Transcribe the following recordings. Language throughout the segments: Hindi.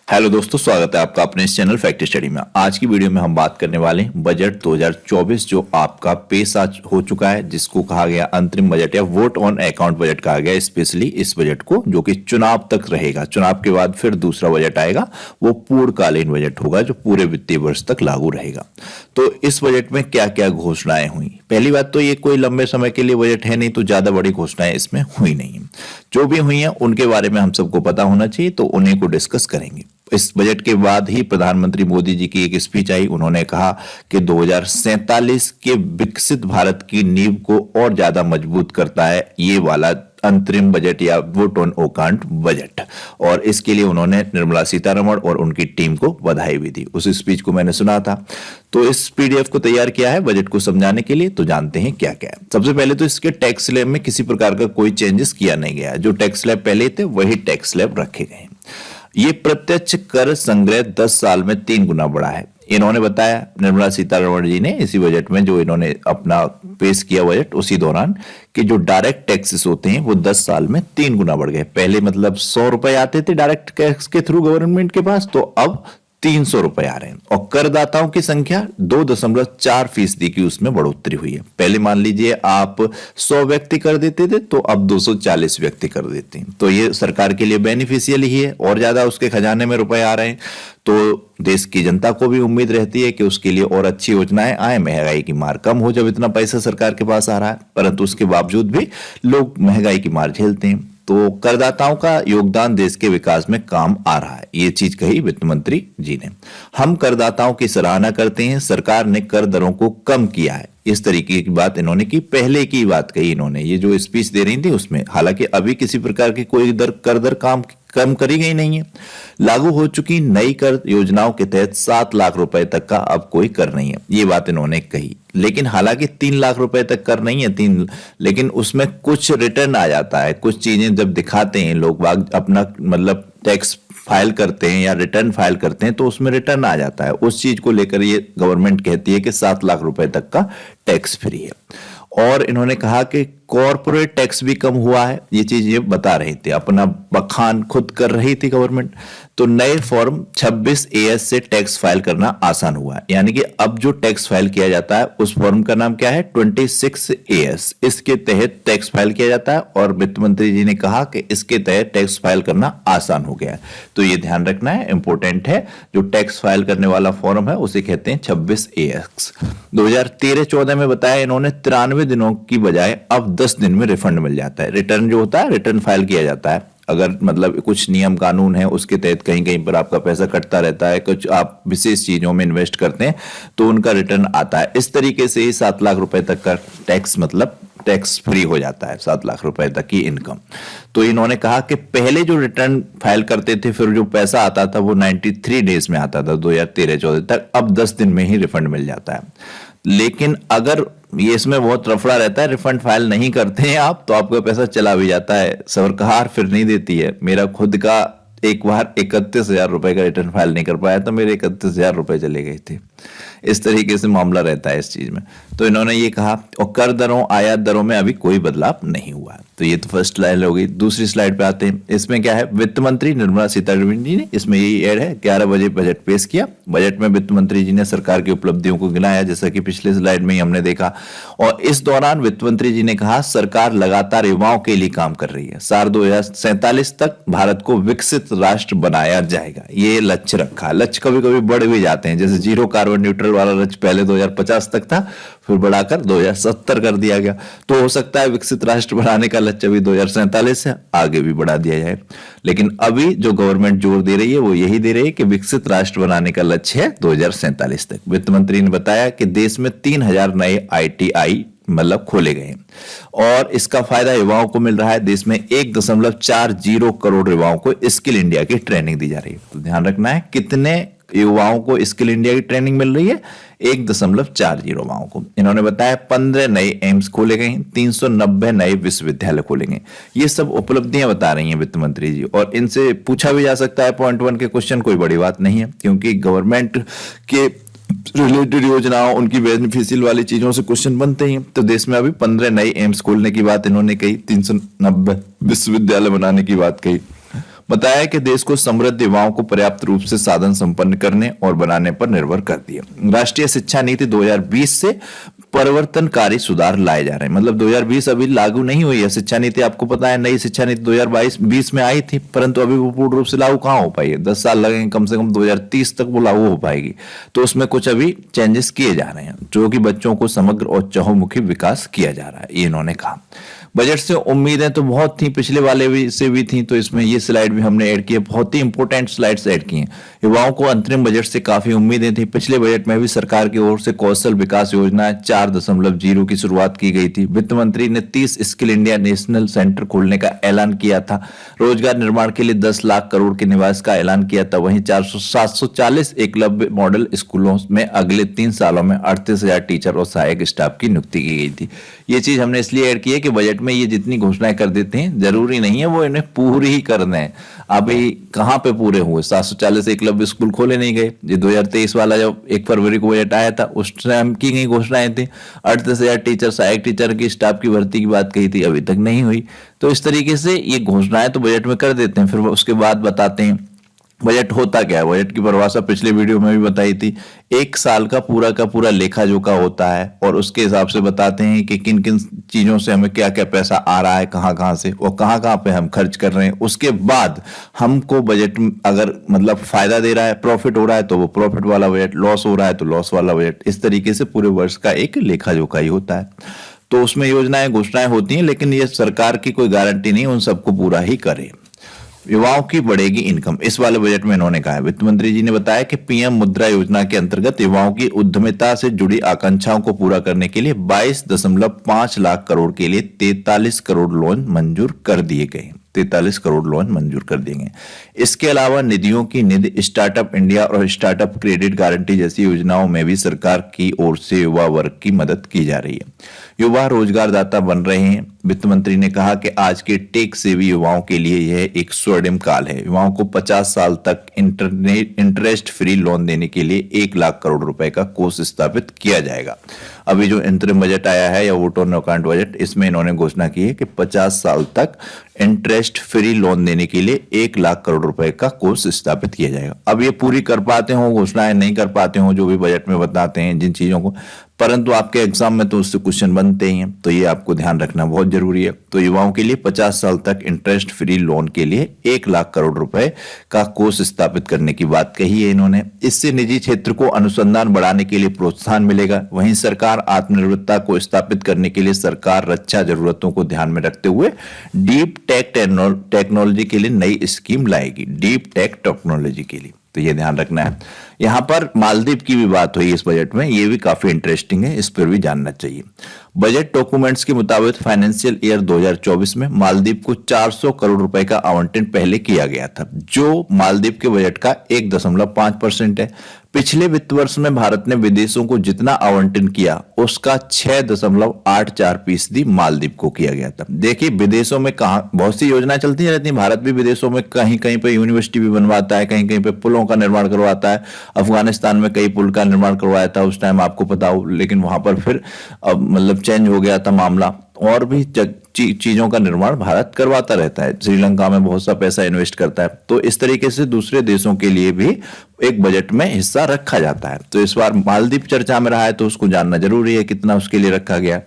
हेलो दोस्तों, स्वागत है आपका अपने इस चैनल फैक्ट स्टडी में। आज की वीडियो में हम बात करने वाले हैं बजट 2024 जो आपका पेश हो चुका है, जिसको कहा गया अंतरिम बजट या वोट ऑन अकाउंट बजट कहा गया। स्पेशली इस बजट को जो कि चुनाव तक रहेगा, चुनाव के बाद फिर दूसरा बजट आएगा, वो पूर्णकालीन बजट होगा जो पूरे वित्तीय वर्ष तक लागू रहेगा। तो इस बजट में क्या क्या घोषणाएं हुई? पहली बात तो ये कोई लंबे समय के लिए बजट है नहीं, तो ज्यादा बड़ी घोषणाएं इसमें हुई नहीं। जो भी हुई हैं उनके बारे में हम सबको पता होना चाहिए, तो उन्हीं को डिस्कस करेंगे। इस बजट के बाद ही प्रधानमंत्री मोदी जी की एक स्पीच आई। उन्होंने कहा कि 2047 के विकसित भारत की नींव को और ज्यादा मजबूत करता है ये वाला अंतरिम बजट या वोट ऑन अकाउंट बजट, और इसके लिए उन्होंने निर्मला सीतारमण और उनकी टीम को बधाई भी दी। उस स्पीच को मैंने सुना था। तो इस पीडीएफ को तैयार किया है बजट को समझाने के लिए। तो जानते हैं क्या क्या है। सबसे पहले तो इसके टैक्स स्लैब में किसी प्रकार का कोई चेंजेस किया नहीं गया है। जो टैक्स स्लैब पहले थे वही टैक्स स्लैब रखे गए हैं। ये प्रत्यक्ष कर संग्रह 10 साल में 3 गुना बढ़ा है। इन्होंने बताया, निर्मला सीतारमण जी ने इसी बजट में जो इन्होंने अपना पेश किया बजट, उसी दौरान कि जो डायरेक्ट टैक्सेस होते हैं वो 10 साल में 3 गुना बढ़ गए। पहले मतलब 100 रुपए आते थे डायरेक्ट टैक्स के थ्रू गवर्नमेंट के पास, तो अब 300 रुपए आ रहे हैं। और करदाताओं की संख्या 2.4% की उसमें बढ़ोतरी हुई है। पहले मान लीजिए आप 100 व्यक्ति कर देते थे, तो अब 240 व्यक्ति कर देते हैं। तो ये सरकार के लिए बेनिफिशियल ही है, और ज्यादा उसके खजाने में रुपए आ रहे हैं। तो देश की जनता को भी उम्मीद रहती है कि उसके लिए और अच्छी योजनाएं आए, महंगाई की मार कम हो जब इतना पैसा सरकार के पास आ रहा है। परंतु उसके बावजूद भी लोग महंगाई की मार झेलते हैं। तो करदाताओं का योगदान देश के विकास में काम आ रहा है, ये चीज कही वित्त मंत्री जी ने। हम करदाताओं की सराहना करते हैं, सरकार ने कर दरों को कम किया है, इस तरीके की बात इन्होंने की। पहले की बात कही इन्होंने, ये जो स्पीच दे रही थी उसमें। हालांकि अभी किसी प्रकार की कोई कर दर कम करी गई नहीं है। लागू हो चुकी नई कर योजनाओं के तहत 7 लाख रुपए तक का अब कोई कर नहीं है, ये बात इन्होंने कही। लेकिन हालांकि 3 लाख रुपए तक कर नहीं है, लेकिन उसमें कुछ रिटर्न आ जाता है। कुछ चीजें जब दिखाते हैं लोग बाग अपना मतलब टैक्स फाइल करते हैं या रिटर्न फाइल करते हैं, तो उसमें रिटर्न आ जाता है। उस चीज को लेकर ये गवर्नमेंट कहती है कि 7 लाख रुपए तक का टैक्स फ्री है। और इन्होंने कहा कि कॉर्पोरेट टैक्स भी कम हुआ है, ये चीज ये बता रहे थे, अपना बखान खुद कर रही थी गवर्नमेंट। तो नए फॉर्म 26AS से टैक्स फाइल करना आसान हुआ है। यानी कि अब जो टैक्स फाइल किया जाता है उस फॉर्म का नाम क्या है? 26AS। इसके तहत टैक्स फाइल किया जाता है, और वित्त मंत्री जी ने कहा कि इसके तहत टैक्स फाइल करना आसान हो गया है। तो ये ध्यान रखना है, इंपॉर्टेंट है। जो टैक्स फाइल करने वाला फॉर्म है उसे कहते हैं 26AS। 2013-14 में बताया इन्होंने 93 दिनों की बजाय अब 10 दिन में रिफंड मिल जाता है। रिटर्न जो होता है, रिटर्न फाइल किया जाता है। अगर मतलब कुछ नियम कानून है उसके तहत कहीं कहीं पर आपका पैसा कटता रहता है, कुछ आप विशेष चीजों में इन्वेस्ट करते हैं तो उनका रिटर्न आता है। इस तरीके से ही 7 लाख रुपए तक का टैक्स मतलब टैक्स फ्री हो जाता है, 7 लाख रुपए तक की इनकम। तो इन्होंने कहा कि पहले जो रिटर्न फाइल करते थे फिर जो पैसा आता था वो 93 डेज में आता था 2013-14 तक, अब 10 दिन में ही रिफंड मिल जाता है। लेकिन अगर ये इसमें बहुत रफड़ा रहता है, रिफंड फाइल नहीं करते हैं आप तो आपका पैसा चला भी जाता है, सरकार फिर नहीं देती है। मेरा खुद का एक बार 31,000 रुपए का रिटर्न फाइल नहीं कर पाया तो मेरे 31,000 रुपए चले गए थे। इस तरीके से मामला रहता है इस चीज में। तो इन्होंने ये कहा, और कर दरों आयात दरों में अभी कोई बदलाव नहीं हुआ है। तो ये तो फर्स्ट स्लाइड हो गई। दूसरी स्लाइड पे आते हैं। इसमें क्या है? वित्त मंत्री निर्मला सीतारमण जी ने इसमें यही ऐड है, 11 बजे बजट पेश किया। बजट में वित्त मंत्री जी ने सरकार की उपलब्धियों को गिनाया, जैसा कि पिछले स्लाइड में ही हमने देखा। और इस दौरान वित्त मंत्री जी ने कहा, सरकार लगातार युवाओं के लिए काम कर रही है। साल 2047 तक भारत को विकसित राष्ट्र बनाया जाएगा, ये लक्ष्य रखा। लक्ष्य कभी कभी बढ़ भी जाते हैं, जैसे जीरो कार्बन न्यूट्रल वाला लक्ष्य पहले 2050 तक था, फिर बढ़ाकर 2070 कर दिया गया। तो हो सकता है विकसित राष्ट्र बनाने का लक्ष्य अभी 2047 से आगे भी बढ़ा दिया जाए। लेकिन अभी जो गवर्नमेंट जोर दे रही है वो यही दे रही है कि विकसित राष्ट्र बनाने का लक्ष्य है 2047 तक। वित्त मंत्री ने बताया कि देश में 3000 नए ITI मतलब खोले गए हैं, और इसका फायदा युवाओं को मिल रहा है। देश में 1.40 करोड़ युवाओं को स्किल इंडिया की ट्रेनिंग दी जा रही है। तो ध्यान रखना है, कितने युवाओं को स्किल इंडिया की ट्रेनिंग मिल रही है? 1.40 युवाओं को। इन्होंने बताया 15 नए एम्स खोले गए, 390 नए विश्वविद्यालय खोले गए। ये सब उपलब्धियां बता रही हैं वित्त मंत्री जी, और इनसे पूछा भी जा सकता है पॉइंट 1 के क्वेश्चन, कोई बड़ी बात नहीं है, क्योंकि गवर्नमेंट के रिलेटेड योजनाओं, उनकी बेनिफिशियल वाली चीजों से क्वेश्चन बनते हैं। तो देश में अभी 15 नए एम्स खोलने की बात इन्होंने कही, 390 विश्वविद्यालय बनाने की बात कही। बताया कि देश को समृद्ध युवाओं को पर्याप्त रूप से साधन संपन्न करने और बनाने पर निर्भर कर दिया। राष्ट्रीय शिक्षा नीति 2020 से परिवर्तनकारी सुधार लाए जा रहे हैं। मतलब 2020 अभी लागू नहीं हुई है शिक्षा नीति, आपको पता है नई शिक्षा नीति 2022 में आई थी, परंतु अभी वो पूर्ण रूप से लागू कहाँ हो पाई है। 10 साल लगेंगे, कम से कम 2030 तक वो लागू हो पाएगी। तो उसमें कुछ अभी चेंजेस किए जा रहे हैं, जो कि बच्चों को समग्र और चहुमुखी विकास किया जा रहा है, ये इन्होंने कहा। बजट से उम्मीदें तो बहुत थी, पिछले वाले भी से भी थी, तो इसमें ये स्लाइड भी हमने ऐड की है। बहुत ही इंपॉर्टेंट स्लाइड्स ऐड की हैं। युवाओं को अंतरिम बजट से काफी उम्मीदें थी। पिछले बजट में भी सरकार की ओर से कौशल विकास योजना 4.0 की शुरुआत की गई थी। वित्त मंत्री ने 30 स्किल इंडिया नेशनल सेंटर खोलने का ऐलान किया था। रोजगार निर्माण के लिए 10 लाख करोड़ के निवेश का ऐलान किया था। वहीं 740 एकलव्य मॉडल स्कूलों में अगले 3 सालों में 38,000 टीचर और सहायक स्टाफ की नियुक्ति की गई थी। ये चीज हमने इसलिए ऐड की है कि बजट में ये जितनी घोषणाएं कर देते हैं, जरूरी नहीं है वो इन्हें पूरी ही करना है। अभी कहां पे पूरे हुए? 740 एकलव्य स्कूल खोले नहीं गए। ये 2023 वाला जब 1 फरवरी को बजट आया था, उस टाइम की गई घोषणाएं थी। 38,000 टीचर, सहायक टीचर की स्टाफ की भर्ती की बात कही थी, अभी तक नहीं हुई। तो इस तरीके से ये घोषणाएं तो बजट में कर देते हैं, फिर उसके बाद बताते हैं बजट होता क्या है। बजट की परिभाषा पिछले वीडियो में भी बताई थी। 1 साल का पूरा लेखा जोखा होता है और उसके हिसाब से बताते हैं कि किन किन चीजों से हमें क्या क्या पैसा आ रहा है, कहाँ कहाँ से और कहाँ कहाँ पे हम खर्च कर रहे हैं। उसके बाद हमको बजट अगर मतलब फायदा दे रहा है, प्रॉफिट हो रहा है तो वो प्रॉफिट वाला बजट, लॉस हो रहा है तो लॉस वाला बजट। इस तरीके से पूरे वर्ष का एक लेखा जोखा ही होता है। तो उसमें योजनाएं घोषणाएं होती हैं, लेकिन ये सरकार की कोई गारंटी नहीं उन सबको पूरा ही करे। युवाओं की बढ़ेगी इनकम, इस वाले बजट में इन्होंने कहा है। वित्त मंत्री जी ने बताया कि पीएम मुद्रा योजना के अंतर्गत युवाओं की उद्यमिता से जुड़ी आकांक्षाओं को पूरा करने के लिए 22.5 लाख करोड़ के लिए 43 करोड़ लोन मंजूर कर दिए गए। 43 करोड़ लोन मंजूर कर दिए गए। इसके अलावा निधियों की निधि, स्टार्टअप इंडिया और स्टार्टअप क्रेडिट गारंटी जैसी योजनाओं में भी सरकार की ओर से युवा वर्ग की मदद की जा रही है। युवा रोजगारदाता बन रहे हैं। वित्त मंत्री ने कहा कि आज के टेक सेवी युवाओं के लिए यह एक स्वर्णिम काल है। युवाओं को 50 साल तक इंटरेस्ट फ्री लोन देने के लिए 1 लाख करोड़ रुपए का कोष स्थापित किया जाएगा। अभी जो अंतरिम बजट आया है या वोट ऑन अकाउंट बजट, इसमें इन्होंने घोषणा की है कि 50 साल तक इंटरेस्ट फ्री लोन देने के लिए 1 लाख करोड़ रुपए का कोष स्थापित किया जाएगा। अब ये पूरी कर पाते हो, घोषणाएं नहीं कर पाते हो, जो भी बजट में बताते हैं जिन चीजों को, परंतु आपके एग्जाम में तो उससे क्वेश्चन बनते ही हैं, तो ये आपको ध्यान रखना बहुत जरूरी है। तो युवाओं के लिए 50 साल तक इंटरेस्ट फ्री लोन के लिए 1 लाख करोड़ रुपए का कोष स्थापित करने की बात कही है इन्होंने। इससे निजी क्षेत्र को अनुसंधान बढ़ाने के लिए प्रोत्साहन मिलेगा। वहीं सरकार आत्मनिर्भरता को स्थापित करने के लिए सरकार रक्षा जरूरतों को ध्यान में रखते हुए डीप टेक टेक्नोलॉजी के लिए नई स्कीम लाएगी। डीप टेक टेक्नोलॉजी के लिए, तो ये ध्यान रखना है। यहां पर मालदीव की भी बात हुई इस बजट में, ये भी काफी इंटरेस्टिंग है, इस पर भी जानना चाहिए। बजट डॉक्यूमेंट्स के मुताबिक फाइनेंशियल ईयर 2024 में मालदीव को 400 करोड़ रुपए का आवंटन पहले किया गया था, जो मालदीव के बजट का 1.5% है। पिछले वित्त वर्ष में भारत ने विदेशों को जितना आवंटन किया उसका 6.84% मालदीव को किया गया था। देखिए विदेशों में कहा बहुत सी योजनाएं चलती रहती हैं, भारत भी विदेशों में कहीं कहीं पे यूनिवर्सिटी भी बनवाता है, कहीं कहीं पे पुलों का निर्माण करवाता है। अफगानिस्तान में कई पुल का निर्माण करवाया था उस टाइम, आपको पता हो, लेकिन वहां पर फिर मतलब चेंज हो गया था मामला। और भी चीजों का निर्माण भारत करवाता रहता है, श्रीलंका में बहुत सा पैसा इन्वेस्ट करता है। तो इस तरीके से दूसरे देशों के लिए भी एक बजट में हिस्सा रखा जाता है। तो इस बार मालदीव चर्चा में रहा है, तो उसको जानना जरूरी है कितना उसके लिए रखा गया।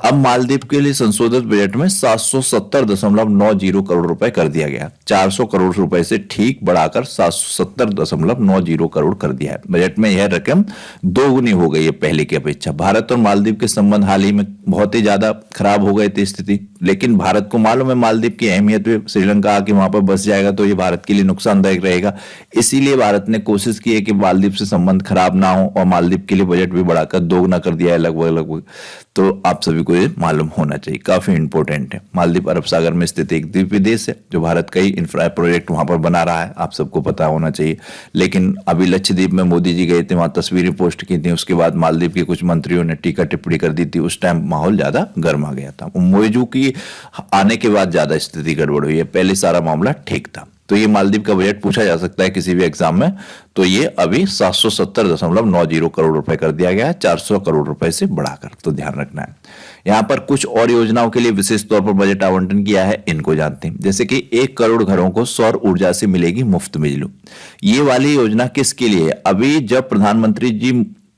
अब मालदीव के लिए संशोधित बजट में 770.90 करोड़ रुपए कर दिया गया। 400 करोड़ रुपए से ठीक बढ़ाकर 770.90 करोड़ कर दिया है। बजट में यह रकम दोगुनी हो गई है पहले की अपेक्षा। भारत और मालदीव के संबंध हाल ही में बहुत ही ज्यादा खराब हो गए थे स्थिति, लेकिन भारत को मालूम है मालदीव की अहमियत है। श्रीलंका आके वहां पर बस जाएगा तो ये भारत के लिए नुकसानदायक रहेगा। इसीलिए भारत ने कोशिश की है कि मालदीव से संबंध खराब ना हो, और मालदीव के लिए बजट भी बढ़ाकर दोगुना कर दिया है लगभग। तो आप सभी को ये मालूम होना चाहिए, काफी इंपॉर्टेंट है। मालदीव अरब सागर में स्थित एक द्वीपीय देश है जो भारत कई इंफ्रा प्रोजेक्ट वहां पर बना रहा है, आप सबको पता होना चाहिए। लेकिन अभी लक्षद्वीप में मोदी जी गए थे, वहां तस्वीरें पोस्ट की थी, उसके बाद मालदीव के कुछ मंत्रियों ने टीका टिप्पणी कर दी थी। उस टाइम माहौल ज्यादा गर्म आ गया था। मोइजू की आने के बाद ज्यादा स्थिति गड़बड़ हुई है, पहले सारा मामला ठीक था। तो ये मालदीव का बजट पूछा जा सकता है किसी भी एग्जाम में। तो ये अभी 770.90 करोड़ रुपए कर दिया गया है, 400 करोड़ रुपए से बढ़ाकर, तो ध्यान रखना है। यहाँ पर कुछ और योजनाओं के लिए विशेष तौर पर बजट आवंटन किया है, इनको जानते हैं। जैसे कि 1 करोड़ घरों को सौर ऊर्जा से मिलेगी मुफ्त बिजली। ये वाली योजना किसके लिए है? अभी जब प्रधानमंत्री जी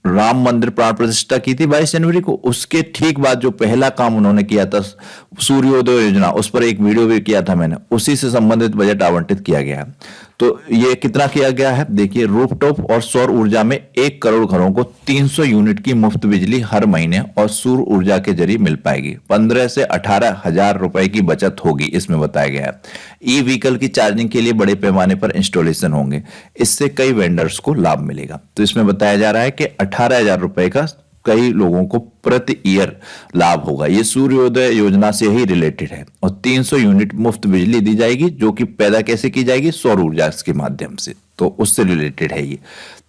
राम मंदिर प्राण प्रतिष्ठा की थी 22 जनवरी को, उसके ठीक बाद जो पहला काम उन्होंने किया था सूर्योदय योजना, उस पर एक वीडियो भी किया था मैंने, उसी से संबंधित बजट आवंटित किया गया है। तो ये कितना किया गया है देखिए, रूफटॉप और सौर ऊर्जा में 1 करोड़ घरों को 300 यूनिट की मुफ्त बिजली हर महीने और सौर ऊर्जा के जरिए मिल पाएगी। 15 से 18 हजार रुपए की बचत होगी, इसमें बताया गया है। ई व्हीकल की चार्जिंग के लिए बड़े पैमाने पर इंस्टॉलेशन होंगे, इससे कई वेंडर्स को लाभ मिलेगा। तो इसमें बताया जा रहा है कि 18,000 रुपए का कई लोगों को प्रति ईयर लाभ होगा। ये सूर्योदय योजना से ही रिलेटेड है। और 300 यूनिट मुफ्त बिजली दी जाएगी, जो कि पैदा कैसे की जाएगी? सौर ऊर्जा के माध्यम से, तो उससे रिलेटेड है ये।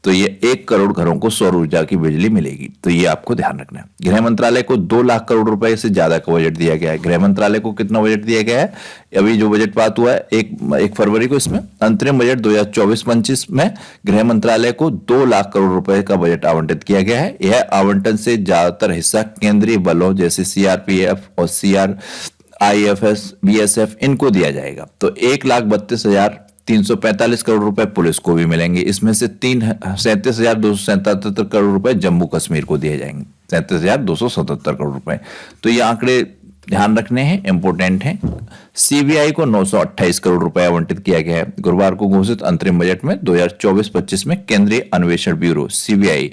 तो ये 1 करोड़ घरों को सौर ऊर्जा की बिजली मिलेगी, तो ये आपको ध्यान रखना है। गृह मंत्रालय को 2 लाख करोड़ रुपए से ज्यादा का बजट दिया गया है। गृह मंत्रालय को कितना बजट दिया गया है? अभी जो बजट पास हुआ है 1 फरवरी को, इसमें अंतरिम बजट 2024-25 में गृह मंत्रालय को 2 लाख करोड़ रुपए का बजट आवंटित किया गया है। यह आवंटन से ज्यादातर हिस्सा केंद्रीय बलों जैसे सीआरपीएफ और सीआरआईएफएस, बीएसएफ, इनको दिया जाएगा। तो 1,32,345 करोड़ रुपए पुलिस को भी मिलेंगे। इसमें से 37,277 करोड़ रुपए जम्मू कश्मीर को दिए जाएंगे, 37,277 करोड़ रुपए। तो ये आंकड़े ध्यान रखने हैं, इंपोर्टेंट हैं। सीबीआई को 928 करोड़ रुपए आवंटित किया गया है। गुरुवार को घोषित अंतरिम बजट में 2024-25 में केंद्रीय अन्वेषण ब्यूरो सीबीआई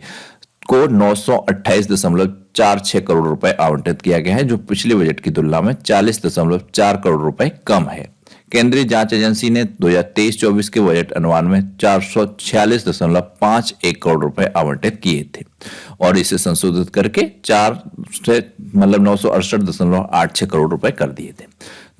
को 928.46 करोड़ रुपए आवंटित किया गया है, जो पिछले बजट की तुलना में 40.4 करोड़ रुपए कम है। केंद्रीय जांच एजेंसी ने 2023-24 के बजट अनुमान में 446.51 करोड़ रुपए आवंटित किए थे और इसे संशोधित करके 968.86 करोड़ रुपए कर दिए थे।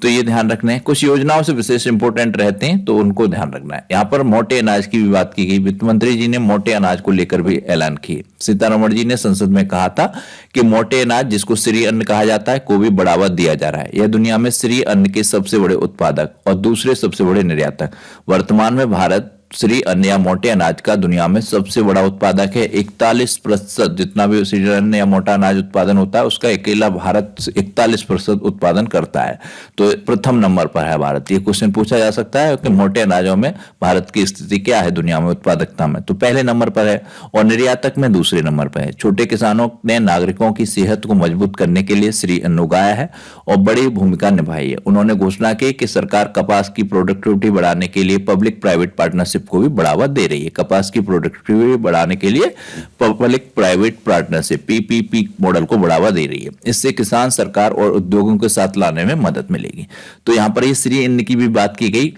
तो ये ध्यान रखना है। कुछ योजनाओं से विशेष इंपोर्टेंट रहते हैं, तो उनको ध्यान रखना है। यहाँ पर मोटे अनाज की भी बात की गई। वित्त मंत्री जी ने मोटे अनाज को लेकर भी ऐलान किए। सीतारमण जी ने संसद में कहा था कि मोटे अनाज, जिसको श्री अन्न कहा जाता है, को भी बढ़ावा दिया जा रहा है। यह दुनिया में श्री अन्न के सबसे बड़े उत्पादक और दूसरे सबसे बड़े निर्यातक। वर्तमान में भारत श्री अन्न या मोटे अनाज का दुनिया में सबसे बड़ा उत्पादक है। 41% जितना भी श्री अन्न या मोटा अनाज उत्पादन होता है, उसका अकेला भारत 41% उत्पादन करता है। तो प्रथम नंबर पर है भारत। ये क्वेश्चन पूछा जा सकता है कि मोटे अनाजों में भारत की स्थिति क्या है दुनिया में उत्पादकता में, तो पहले नंबर पर है और निर्यातक में दूसरे नंबर पर है। छोटे किसानों ने नागरिकों की सेहत को मजबूत करने के लिए श्री अन्न उगाया है और बड़ी भूमिका निभाई है। उन्होंने घोषणा की कि सरकार कपास की प्रोडक्टिविटी बढ़ाने के लिए पब्लिक प्राइवेट पार्टनरशिप को भी बढ़ावा दे रही है। कपास की प्रोडक्टिविटी बढ़ाने के लिए public private partnership PPP model को बढ़ावा दे रही है। इससे किसान, सरकार और उद्योगों के साथ लाने में मदद मिलेगी। तो यहां पर ये श्री अन्न की भी बात की गई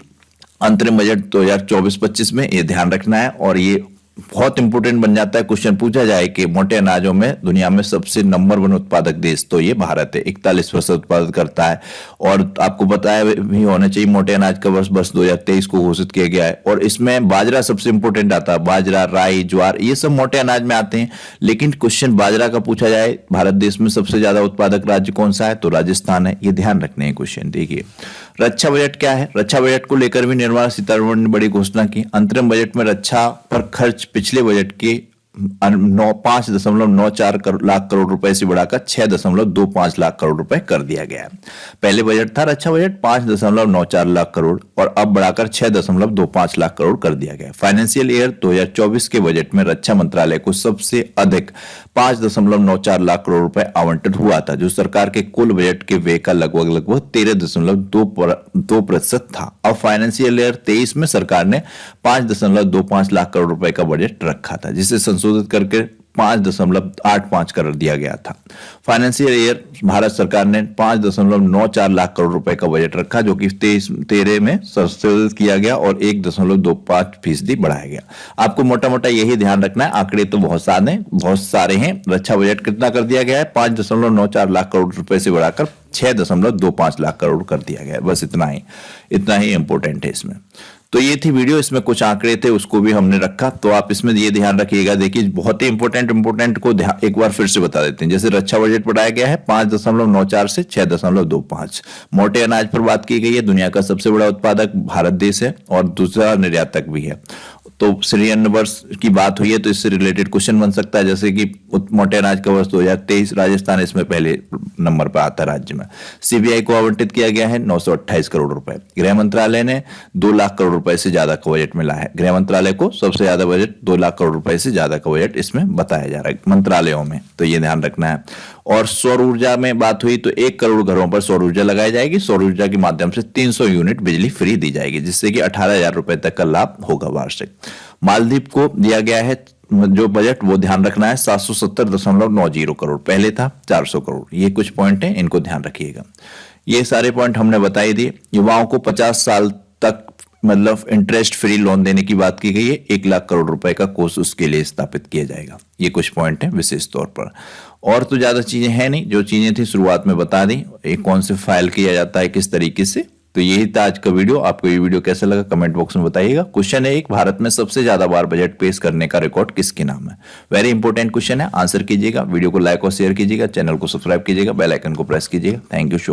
अंतरिम बजट 2024-25 में, ये ध्यान रखना है। और ये बहुत इंपोर्टेंट बन जाता है, क्वेश्चन पूछा जाए कि मोटे अनाजों में दुनिया में सबसे नंबर 1 उत्पादक देश, तो ये भारत है। 41% उत्पादन करता है। और आपको पता है भी होना चाहिए, मोटे अनाज का वर्ष 2023 को घोषित किया गया है। और इसमें बाजरा सबसे इंपोर्टेंट आता है। बाजरा, राई, ज्वार, ये सब मोटे अनाज में आते हैं। लेकिन क्वेश्चन बाजरा का पूछा जाए, भारत देश में सबसे ज्यादा उत्पादक राज्य कौन सा है, तो राजस्थान है। ये ध्यान रखने हैं क्वेश्चन। देखिए रक्षा बजट क्या है। रक्षा बजट को लेकर भी निर्मला सीतारमण ने बड़ी घोषणा की। अंतरिम बजट में रक्षा पर खर्च पिछले बजट के 5.94 लाख करोड़ रुपए से बढ़ाकर 6.25 लाख करोड़ रुपए कर दिया गया है। पहले बजट था रक्षा बजट 5.94 लाख करोड़ और अब बढ़ाकर 6.25 लाख करोड़ कर दिया गया है। फाइनेंशियल ईयर 2024 के बजट में रक्षा मंत्रालय को सबसे अधिक 5.94 लाख करोड़ रुपए आवंटित हुआ था, जो सरकार के कुल बजट के व्यय का लगभग 13.2% था। अब फाइनेंशियल ईयर 23 में सरकार ने 5.25 लाख करोड़ रुपए का बजट रखा था, जिसे संशोधित करके 5.85 कर दिया गया था। फाइनेंशियल ईयर भारत सरकार ने 5.94 लाख करोड़ रुपए का बजट रखा, जो कि 23-13 में संशोधित किया गया और 1.25% बढ़ाया गया। आपको मोटा मोटा यही ध्यान रखना है। आंकड़े तो बहुत सारे हैं। रक्षा बजट कितना कर दिया गया है? 5.94 लाख करोड़ रुपए से बढ़ाकर 6.25 लाख करोड़ कर दिया गया है। बस इतना ही इंपॉर्टेंट है इसमें। तो ये थी वीडियो, इसमें कुछ आंकड़े थे उसको भी हमने रखा, तो आप इसमें ये ध्यान रखिएगा। देखिए बहुत ही इंपोर्टेंट को एक बार फिर से बता देते हैं। जैसे रक्षा बजट बढ़ाया गया है 5.94 से 6.25। मोटे अनाज पर बात की गई है, दुनिया का सबसे बड़ा उत्पादक भारत देश है और दूसरा निर्यातक भी है। तो श्री अन्न वर्ष की बात हुई है तो इससे रिलेटेड क्वेश्चन बन सकता है, जैसे कि मोटे अनाज का वर्ष 2023, राजस्थान इसमें पहले नंबर पर आता है राज्य में। सीबीआई को आवंटित किया गया है 928 करोड़ रुपए। गृह मंत्रालय ने 2 लाख करोड़ रुपए से ज्यादा का बजट मिला है। गृह मंत्रालय को सबसे ज्यादा बजट 2 लाख करोड़ रुपए से ज्यादा का बजट इसमें बताया जा रहा है मंत्रालयों में, तो ये ध्यान रखना है। और सौर ऊर्जा में बात हुई तो 1 करोड़ घरों पर सौर ऊर्जा लगाई जाएगी। सौर ऊर्जा के माध्यम से 300 यूनिट बिजली फ्री दी जाएगी, जिससे कि 18,000 रुपए तक का लाभ होगा वार्षिक। मालदीव को दिया गया है जो बजट, वो ध्यान रखना है 770.90 करोड़, पहले था 400 करोड़। ये कुछ पॉइंट हैं, इनको ध्यान रखिएगा। ये सारे पॉइंट हमने बताई दिए। युवाओं को 50 साल तक मतलब इंटरेस्ट फ्री लोन देने की बात की गई है। 1 लाख करोड़ रुपए का कोर्स उसके लिए स्थापित किया जाएगा। ये कुछ पॉइंट हैं विशेष तौर पर, और तो ज्यादा चीजें हैं नहीं। जो चीजें थी शुरुआत में बता दी, एक कौन से फाइल किया जाता है किस तरीके से। तो यही था आज का वीडियो। आपको ये वीडियो कैसा लगा कमेंट बॉक्स में बताइएगा। क्वेश्चन है एक, भारत में सबसे ज्यादा बार बजट पेश करने का रिकॉर्ड किसके नाम है? वेरी इंपॉर्टेंट क्वेश्चन है, आंसर कीजिएगा। वीडियो को लाइक और शेयर कीजिएगा, चैनल को सब्सक्राइब कीजिएगा, बेल आइकन को प्रेस कीजिएगा। Thank you so much.